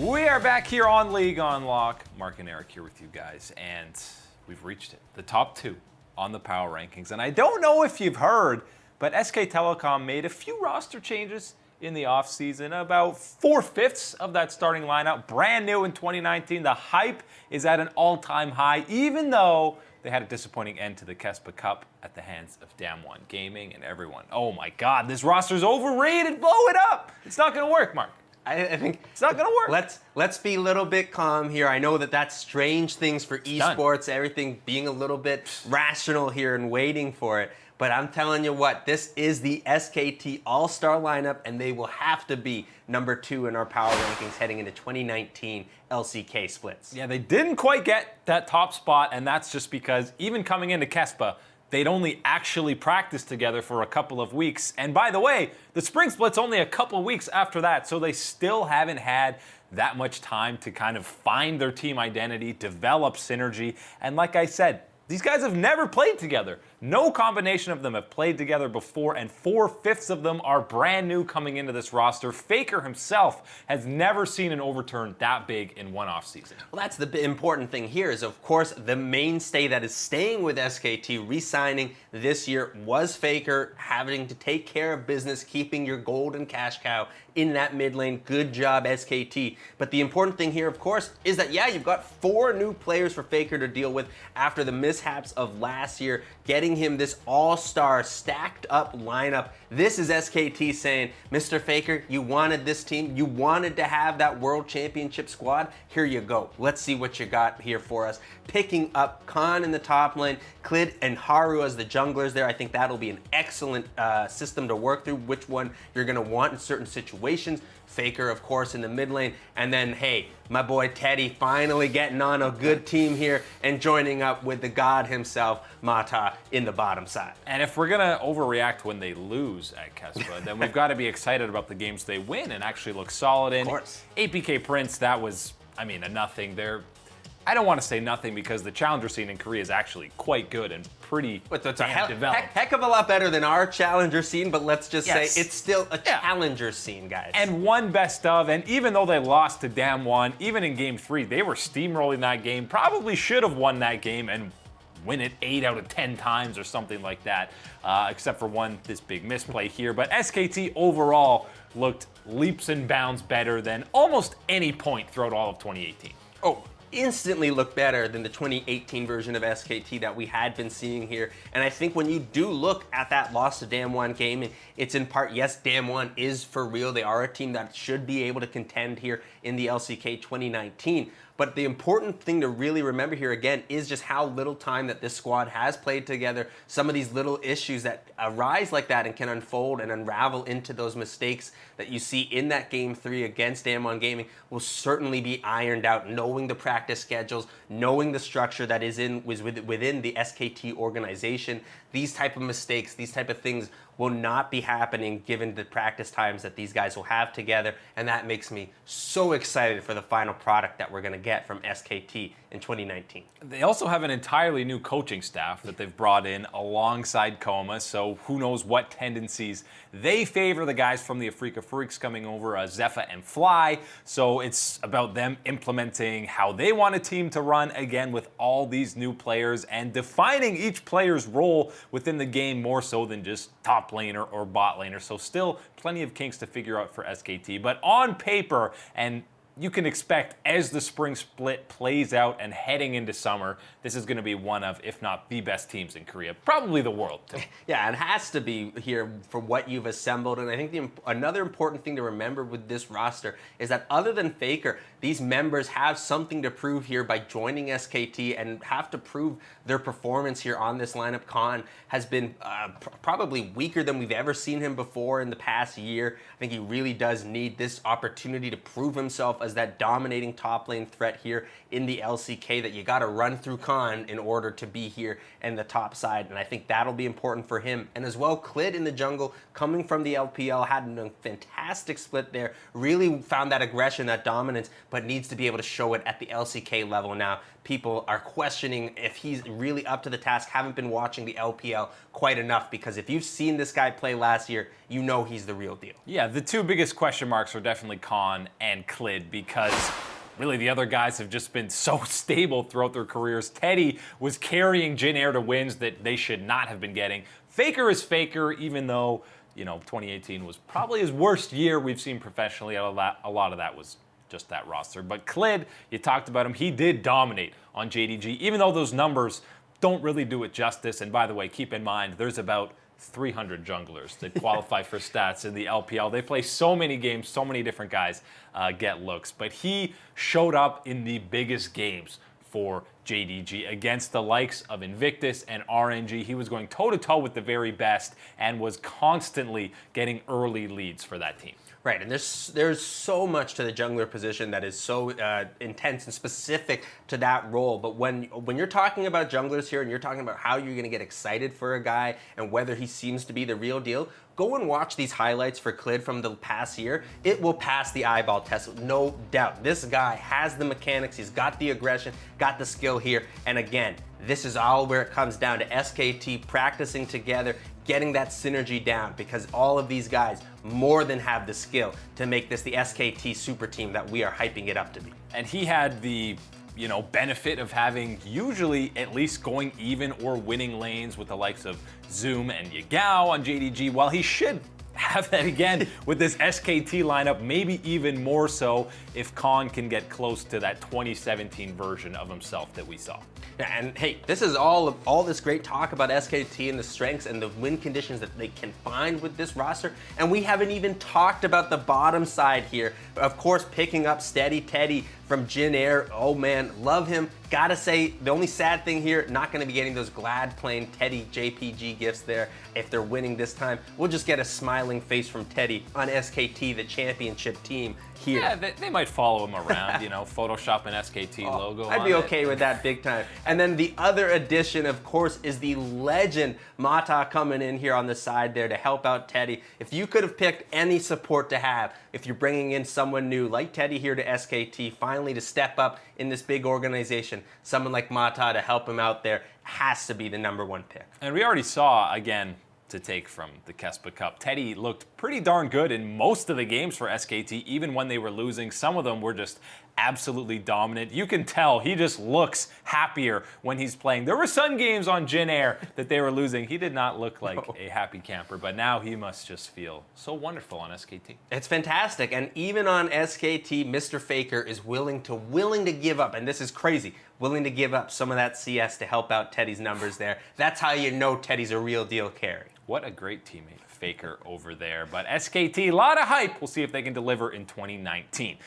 We are back here on League on Lock. Mark and Eric here with you guys, and we've reached it. The top 2 on the power rankings. And I don't know if you've heard, but SK Telecom made a few roster changes in the offseason. About 4/5 of that starting lineup, brand new in 2019. The hype is at an all-time high, even though they had a disappointing end to the Kespa Cup at the hands of Damwon Gaming and everyone. Oh my God, this roster's overrated. Blow it up. It's not going to work, Mark. I think it's not going to work. Let's be a little bit calm here. I know that that's strange things for esports, everything being a little bit rational here and waiting for it. But I'm telling you what, this is the SKT All-Star lineup, and they will have to be number 2 in our power rankings heading into 2019 LCK splits. Yeah, they didn't quite get that top spot, and that's just because even coming into Kespa, they'd only actually practiced together for a couple of weeks. And by the way, the spring split's only a couple of weeks after that, so they still haven't had that much time to kind of find their team identity, develop synergy. And like I said, these guys have never played together. No combination of them have played together before, and 4/5 of them are brand new coming into this roster. Faker himself has never seen an overturn that big in one offseason. Well, that's the important thing here is, of course, the mainstay that is staying with SKT, re-signing this year, was Faker, having to take care of business, keeping your golden cash cow in that mid lane. Good job, SKT. But the important thing here, of course, is that, yeah, you've got 4 new players for Faker to deal with after the mishaps of last year, getting him this all-star stacked up lineup. This is SKT saying, Mr. Faker, you wanted this team, you wanted to have that world championship squad, here you go. Let's see what you got here for us. Picking up Khan in the top lane, Klid and Haru as the junglers there. I think that'll be an excellent system to work through, which one you're gonna want in certain situations. Faker, of course, in the mid lane. And then, hey, my boy Teddy finally getting on a good team here and joining up with the god himself, Mata, in the bottom side. And if we're going to overreact when they lose at Kespa, then we've got to be excited about the games they win and actually look solid in. Of course. APK Prince, that was, a nothing. I don't want to say nothing because the challenger scene in Korea is actually quite good and pretty developed. Heck of a lot better than our challenger scene, but let's just say it's still a challenger scene, guys. And one best of, and even though they lost to Damwon, even in Game 3, they were steamrolling that game, probably should have won that game and win it 8 out of 10 times or something like that, except for this big misplay here. But SKT overall looked leaps and bounds better than almost any point throughout all of 2018. Oh, instantly look better than the 2018 version of SKT that we had been seeing here. And I think when you do look at that loss to Damwon Gaming, it's in part, yes, Damwon is for real. They are a team that should be able to contend here in the LCK 2019. But the important thing to really remember here again is just how little time that this squad has played together. Some of these little issues that arise like that and can unfold and unravel into those mistakes that you see in that Game 3 against Damwon Gaming will certainly be ironed out, knowing the practice schedules, knowing the structure that is within the SKT organization. These type of mistakes, these type of things will not be happening given the practice times that these guys will have together, and that makes me so excited for the final product that we're going to get from SKT in 2019. They also have an entirely new coaching staff that they've brought in alongside Coma, so who knows what tendencies they favor. The guys from the Afrika Freaks coming over, Zephyr and Fly, so it's about them implementing how they want a team to run, again with all these new players, and defining each player's role within the game more so than just top laner or bot laner. So still plenty of kinks to figure out for SKT, but on paper, and you can expect as the spring split plays out and heading into summer, this is going to be one of, if not the best teams in Korea, probably the world too. Yeah, it has to be here for what you've assembled. And I think another important thing to remember with this roster is that other than Faker, these members have something to prove here by joining SKT and have to prove their performance here on this lineup. Khan has been probably weaker than we've ever seen him before in the past year. I think he really does need this opportunity to prove himself as that dominating top lane threat here in the LCK, that you got to run through Khan in order to be here in the top side. And I think that'll be important for him. And as well, Klid in the jungle, coming from the LPL, had a fantastic split there, really found that aggression, that dominance, but needs to be able to show it at the LCK level now. people are questioning if he's really up to the task, haven't been watching the LPL quite enough, because if you've seen this guy play last year, you know he's the real deal. Yeah, the two biggest question marks are definitely Con and Clid, because really the other guys have just been so stable throughout their careers. Teddy was carrying Jin Air to wins that they should not have been getting. Faker is Faker, even though, 2018 was probably his worst year we've seen professionally. A lot of that was just that roster. But Clid, you talked about him, he did dominate on JDG, even though those numbers don't really do it justice. And by the way, keep in mind, there's about 300 junglers that qualify for stats in the LPL. They play so many games, so many different guys get looks. But he showed up in the biggest games for JDG against the likes of Invictus and RNG. He was going toe-to-toe with the very best and was constantly getting early leads for that team. Right, and there's so much to the jungler position that is so intense and specific to that role. But when you're talking about junglers here and you're talking about how you're going to get excited for a guy and whether he seems to be the real deal, go and watch these highlights for Clid from the past year. It will pass the eyeball test, no doubt. This guy has the mechanics, he's got the aggression, got the skill here. And again, this is all where it comes down to SKT practicing together, getting that synergy down, because all of these guys more than have the skill to make this the SKT super team that we are hyping it up to be. And he had the benefit of having usually at least going even or winning lanes with the likes of Zoom and Yagao on JDG, while he should have that again with this SKT lineup, maybe even more so if Con can get close to that 2017 version of himself that we saw. Yeah, and hey, this is all this great talk about SKT and the strengths and the win conditions that they can find with this roster, and we haven't even talked about the bottom side here. Of course, picking up Steady Teddy from Jin Air. Oh man, love him. Gotta say, the only sad thing here, not gonna be getting those glad playing Teddy JPG gifts there if they're winning this time. We'll just get a smiling face from Teddy on SKT, the championship team here. Yeah, they might follow him around, Photoshop an SKT logo. I'd be okay with that big time. And then the other addition, of course, is the legend Mata coming in here on the side there to help out Teddy. If you could have picked any support to have, if you're bringing in someone new like Teddy here to SKT, finally to step up in this big organization, someone like Mata to help him out there has to be the #1 pick. And we already saw, again, to take from the Kespa Cup, Teddy looked pretty darn good in most of the games for SKT, even when they were losing. Some of them were just absolutely dominant. You can tell he just looks happier when he's playing. There were some games on Jin Air that they were losing. He did not look like a happy camper, but now he must just feel so wonderful on SKT. It's fantastic, and even on SKT, Mr. Faker is willing to give up, and this is crazy, willing to give up some of that CS to help out Teddy's numbers there. That's how you know Teddy's a real deal carry. What a great teammate, Faker over there. But SKT, a lot of hype. We'll see if they can deliver in 2019.